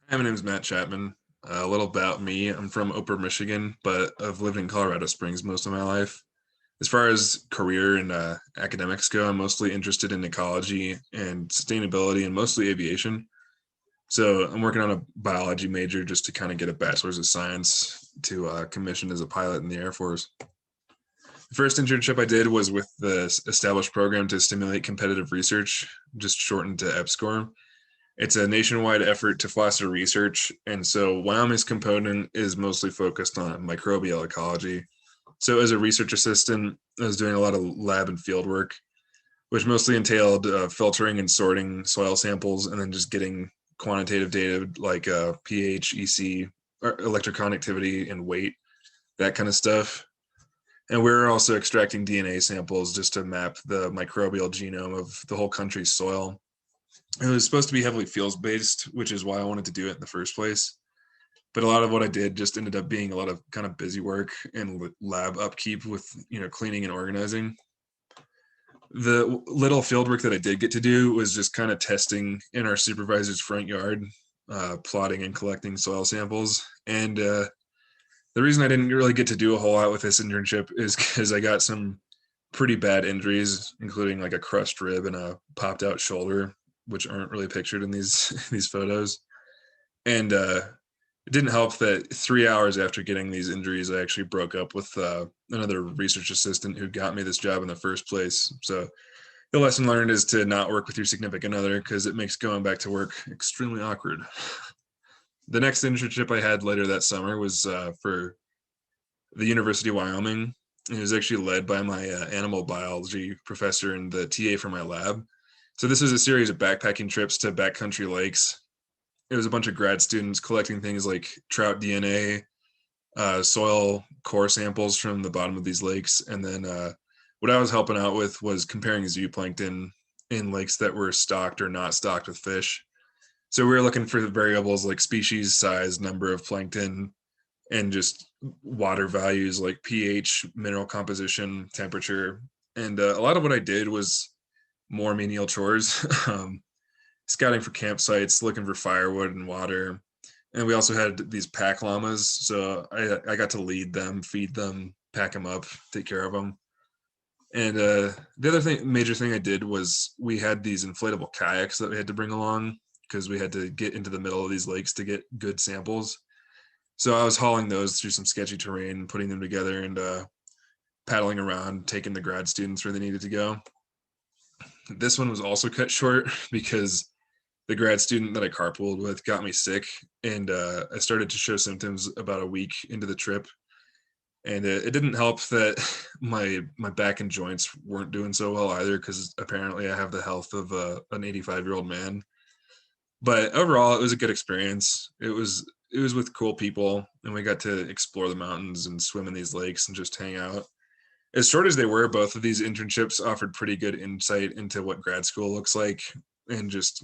Hi, my name is Matt Chapman. A little about me. I'm from Upper Michigan, but I've lived in Colorado Springs most of my life. As far as career and academics go, I'm mostly interested in ecology and sustainability and mostly aviation. So I'm working on a biology major just to kind of get a bachelor's of science to commission as a pilot in the Air Force. The first internship I did was with the established program to stimulate competitive research, just shortened to EPSCoR. It's a nationwide effort to foster research. And so Wyoming's component is mostly focused on microbial ecology. So as a research assistant, I was doing a lot of lab and field work, which mostly entailed filtering and sorting soil samples and then just getting quantitative data like pH, EC, or electroconductivity and weight, that kind of stuff. And we're also extracting DNA samples just to map the microbial genome of the whole country's soil. It was supposed to be heavily fields based, which is why I wanted to do it in the first place. But a lot of what I did just ended up being a lot of kind of busy work and lab upkeep with cleaning and organizing. The little field work that I did get to do was just kind of testing in our supervisor's front yard, plotting and collecting soil samples. And the reason I didn't really get to do a whole lot with this internship is because I got some pretty bad injuries, including like a crushed rib and a popped out shoulder, which aren't really pictured in these these photos. And it didn't help that 3 hours after getting these injuries, I actually broke up with another research assistant who got me this job in the first place. So the lesson learned is to not work with your significant other because it makes going back to work extremely awkward. The next internship I had later that summer was for the University of Wyoming. It was actually led by my animal biology professor and the TA for my lab. So this was a series of backpacking trips to backcountry lakes. It was a bunch of grad students collecting things like trout DNA, soil core samples from the bottom of these lakes, and then what I was helping out with was comparing zooplankton in lakes that were stocked or not stocked with fish. So we were looking for variables like species, size, number of plankton, and just water values like pH, mineral composition, temperature. And a lot of what I did was more menial chores, scouting for campsites, looking for firewood and water. And we also had these pack llamas. So I got to lead them, feed them, pack them up, take care of them. And the other major thing I did was we had these inflatable kayaks that we had to bring along because we had to get into the middle of these lakes to get good samples. So I was hauling those through some sketchy terrain, putting them together and paddling around, taking the grad students where they needed to go. This one was also cut short because the grad student that I carpooled with got me sick, and I started to show symptoms about a week into the trip. And it didn't help that my back and joints weren't doing so well either, because apparently I have the health of an 85-year-old man. But overall, it was a good experience. It was with cool people, and we got to explore the mountains and swim in these lakes and just hang out. As short as they were, both of these internships offered pretty good insight into what grad school looks like and just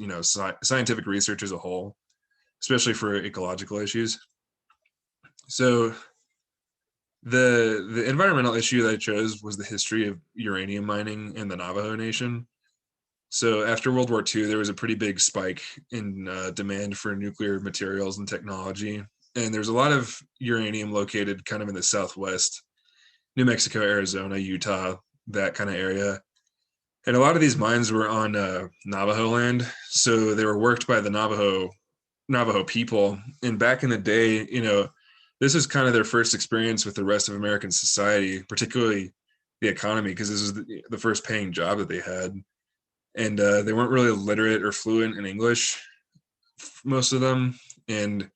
scientific research as a whole, especially for ecological issues. So the environmental issue that I chose was the history of uranium mining in the Navajo Nation. So after World War II, there was a pretty big spike in demand for nuclear materials and technology, and there's a lot of uranium located kind of in the Southwest, New Mexico, Arizona, Utah, that kind of area. And a lot of these mines were on Navajo land, so they were worked by the Navajo people. And back in the day, this is kind of their first experience with the rest of American society, particularly the economy, because this is the first paying job that they had. And they weren't really literate or fluent in English, most of them. And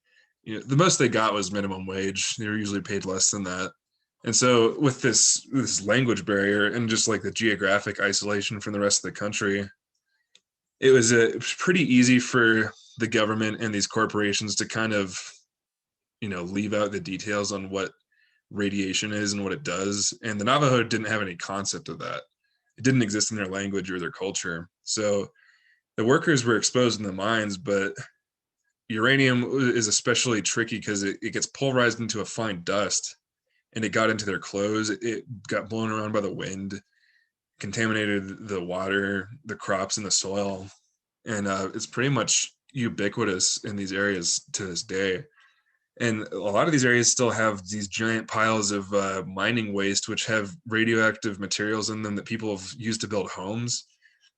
the most they got was minimum wage. They were usually paid less than that. And so with this language barrier and just like the geographic isolation from the rest of the country, it was pretty easy for the government and these corporations to kind of leave out the details on what radiation is and what it does. And the Navajo didn't have any concept of that. It didn't exist in their language or their culture. So the workers were exposed in the mines, but uranium is especially tricky because it gets pulverized into a fine dust, and it got into their clothes. It got blown around by the wind, contaminated the water, the crops, and the soil. And it's pretty much ubiquitous in these areas to this day. And a lot of these areas still have these giant piles of mining waste, which have radioactive materials in them that people have used to build homes.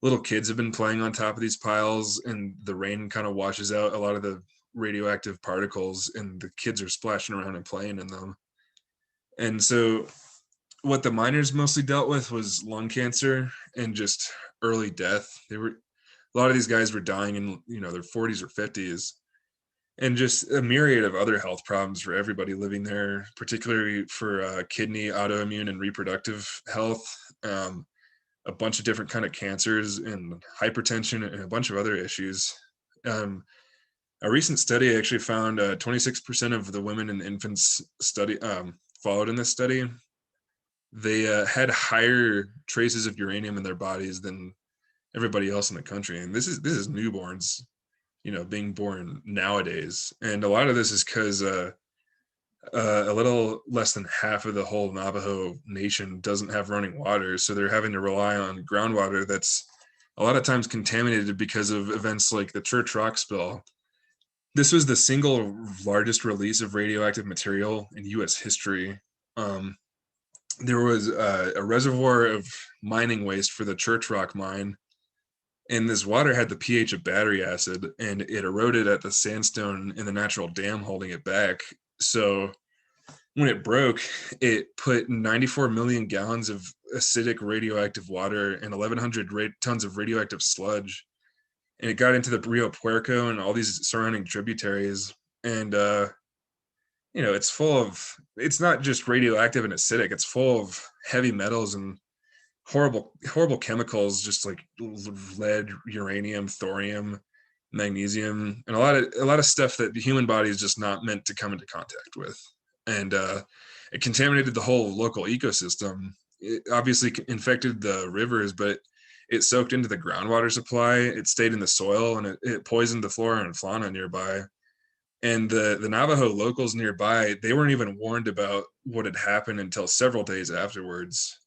Little kids have been playing on top of these piles, and the rain kind of washes out a lot of the radioactive particles, and the kids are splashing around and playing in them. And so, what the miners mostly dealt with was lung cancer and just early death. A lot of these guys were dying in their 40s or 50s, and just a myriad of other health problems for everybody living there, particularly for kidney, autoimmune, and reproductive health. A bunch of different kind of cancers and hypertension and a bunch of other issues. Um, a recent study actually found 26% of the women and infants followed in this study, they had higher traces of uranium in their bodies than everybody else in the country. And this is newborns, being born nowadays. And a lot of this is because a little less than half of the whole Navajo nation doesn't have running water. So they're having to rely on groundwater that's a lot of times contaminated because of events like the Church Rock spill. This was the single largest release of radioactive material in US history. There was a reservoir of mining waste for the Church Rock mine, and this water had the pH of battery acid, and it eroded at the sandstone in the natural dam holding it back. So when it broke, it put 94 million gallons of acidic radioactive water and 1,100 tons of radioactive sludge, and it got into the Rio Puerco and all these surrounding tributaries. And it's not just radioactive and acidic, it's full of heavy metals and horrible chemicals, just like lead, uranium, thorium, magnesium, and a lot of stuff that the human body is just not meant to come into contact with. And it contaminated the whole local ecosystem. It obviously infected the rivers, but it soaked into the groundwater supply, it stayed in the soil, and it poisoned the flora and fauna nearby. And the Navajo locals nearby, they weren't even warned about what had happened until several days afterwards.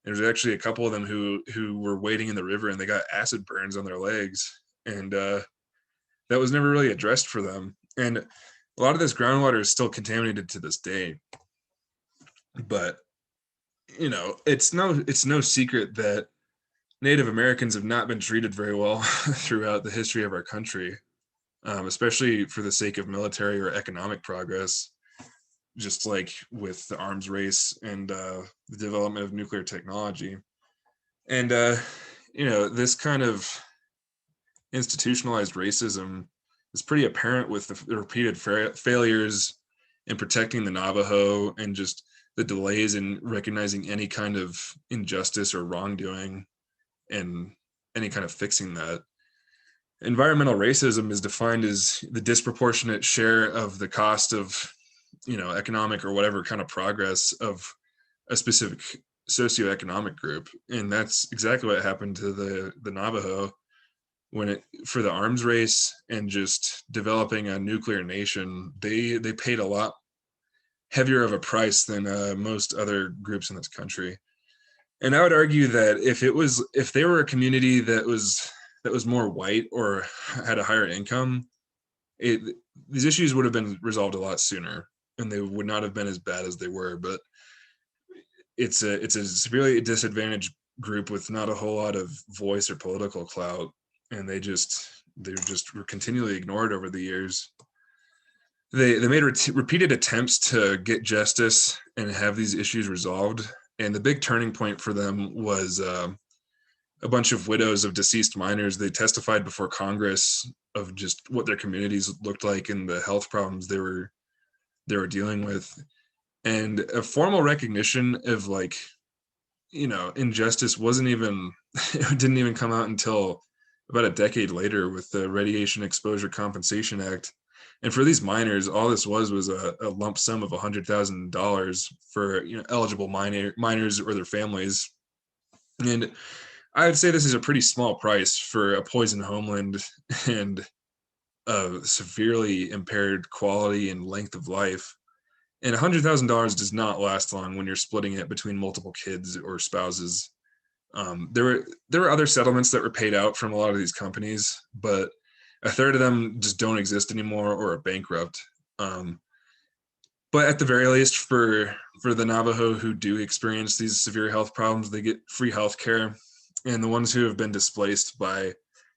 There's actually a couple of them who were wading in the river, and they got acid burns on their legs, and that was never really addressed for them. And a lot of this groundwater is still contaminated to this day. But it's no secret that Native Americans have not been treated very well throughout the history of our country, especially for the sake of military or economic progress, just like with the arms race and the development of nuclear technology. And, this kind of institutionalized racism is pretty apparent with the repeated failures in protecting the Navajo and just the delays in recognizing any kind of injustice or wrongdoing and any kind of fixing that. Environmental racism is defined as the disproportionate share of the cost of, economic or whatever kind of progress of a specific socioeconomic group. And that's exactly what happened to the Navajo for the arms race and just developing a nuclear nation. They paid a lot heavier of a price than most other groups in this country. And I would argue that if they were a community that was more white or had a higher income, these issues would have been resolved a lot sooner, and they would not have been as bad as they were. But it's a severely disadvantaged group with not a whole lot of voice or political clout, and they were continually ignored over the years. They made repeated attempts to get justice and have these issues resolved, and the big turning point for them was a bunch of widows of deceased miners. They testified before Congress of just what their communities looked like and the health problems they were dealing with, and a formal recognition of injustice wasn't even it didn't even come out until about a decade later with the Radiation Exposure Compensation Act. And for these miners, all this was a lump sum of $100,000 for eligible miners or their families. And I would say this is a pretty small price for a poisoned homeland and a severely impaired quality and length of life. And $100,000 does not last long when you're splitting it between multiple kids or spouses. There were other settlements that were paid out from a lot of these companies, but A third of them just don't exist anymore or are bankrupt. But at the very least, for the Navajo who do experience these severe health problems, they get free health care. And the ones who have been displaced by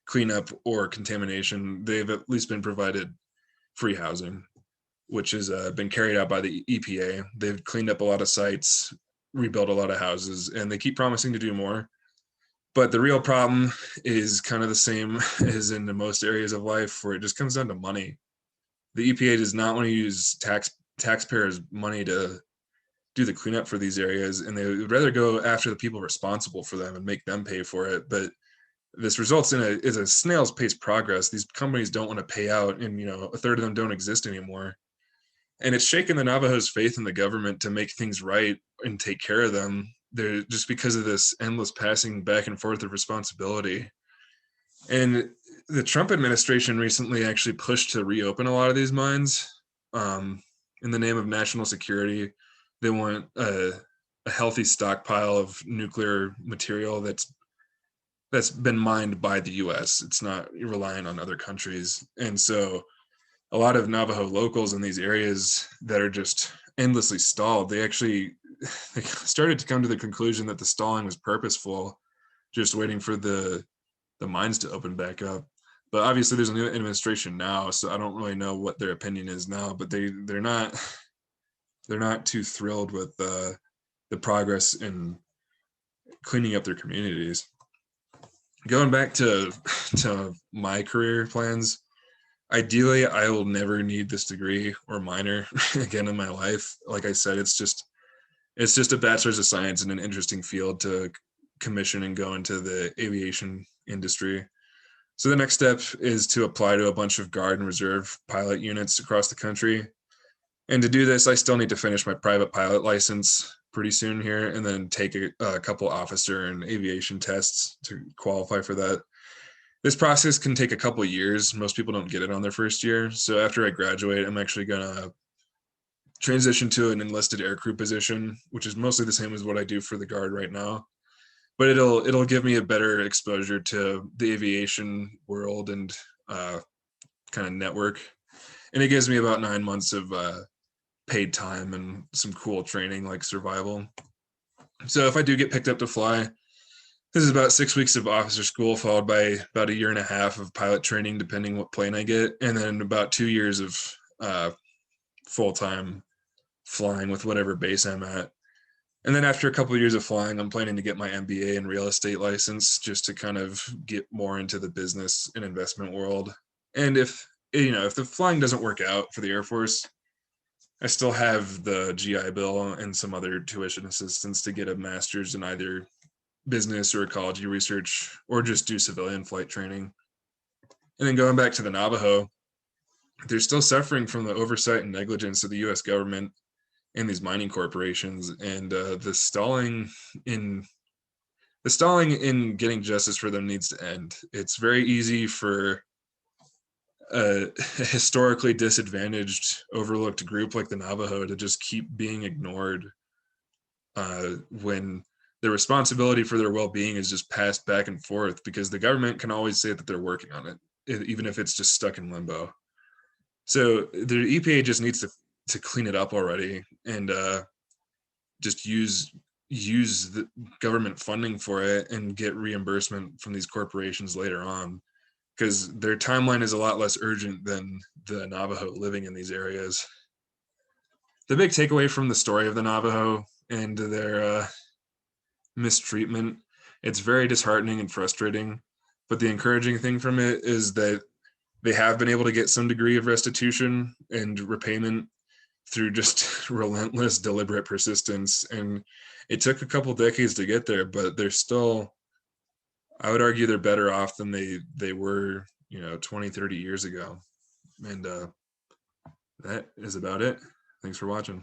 cleanup or contamination, they've at least been provided free housing, which has been carried out by the EPA. They've cleaned up a lot of sites, rebuilt a lot of houses, and they keep promising to do more. But the real problem is kind of the same as in most areas of life, where it just comes down to money. The EPA does not want to use taxpayers' money to do the cleanup for these areas, and they would rather go after the people responsible for them and make them pay for it. But this results in a snail's pace progress. These companies don't want to pay out, and a third of them don't exist anymore. And it's shaken the Navajos' faith in the government to make things right and take care of them. They're just because of this endless passing back and forth of responsibility. And the Trump administration recently actually pushed to reopen a lot of these mines in the name of national security. They want a healthy stockpile of nuclear material that's been mined by the U.S. It's not relying on other countries. And so a lot of Navajo locals in these areas that are just endlessly stalled, they started to come to the conclusion that the stalling was purposeful, just waiting for the mines to open back up. But obviously there's a new administration now, so I don't really know what their opinion is now, but they're not too thrilled with the progress in cleaning up their communities. Going back to my career plans, ideally I will never need this degree or minor again in my life. Like I said, it's just a bachelor's of science in an interesting field to commission and go into the aviation industry. So the next step is to apply to a bunch of Guard and Reserve pilot units across the country. And to do this, I still need to finish my private pilot license pretty soon here, and then take a couple officer and aviation tests to qualify for that. This process can take a couple of years. Most people don't get it on their first year. So after I graduate, I'm actually going to transition to an enlisted aircrew position, which is mostly the same as what I do for the Guard right now. But it'll give me a better exposure to the aviation world and kind of network. And it gives me about 9 months of paid time and some cool training like survival. So if I do get picked up to fly, this is about 6 weeks of officer school, followed by about a year and a half of pilot training, depending what plane I get, and then about 2 years of full-time flying with whatever base I'm at. And then after a couple of years of flying, I'm planning to get my MBA and real estate license, just to kind of get more into the business and investment world. And if the flying doesn't work out for the Air Force, I still have the GI Bill and some other tuition assistance to get a master's in either business or ecology research, or just do civilian flight training. And then going back to the Navajo, they're still suffering from the oversight and negligence of the U.S. government and these mining corporations, and the stalling in getting justice for them needs to end. It's very easy for a historically disadvantaged, overlooked group like the Navajo to just keep being ignored when the responsibility for their well-being is just passed back and forth, because the government can always say that they're working on it, even if it's just stuck in limbo. So the EPA just needs to clean it up already, and just use the government funding for it and get reimbursement from these corporations later on, because their timeline is a lot less urgent than the Navajo living in these areas. The big takeaway from the story of the Navajo and their mistreatment, it's very disheartening and frustrating, but the encouraging thing from it is that they have been able to get some degree of restitution and repayment through just relentless, deliberate persistence. And it took a couple decades to get there, but they're still, I would argue, they're better off than they were 20, 30 years ago. And that is about it. Thanks for watching.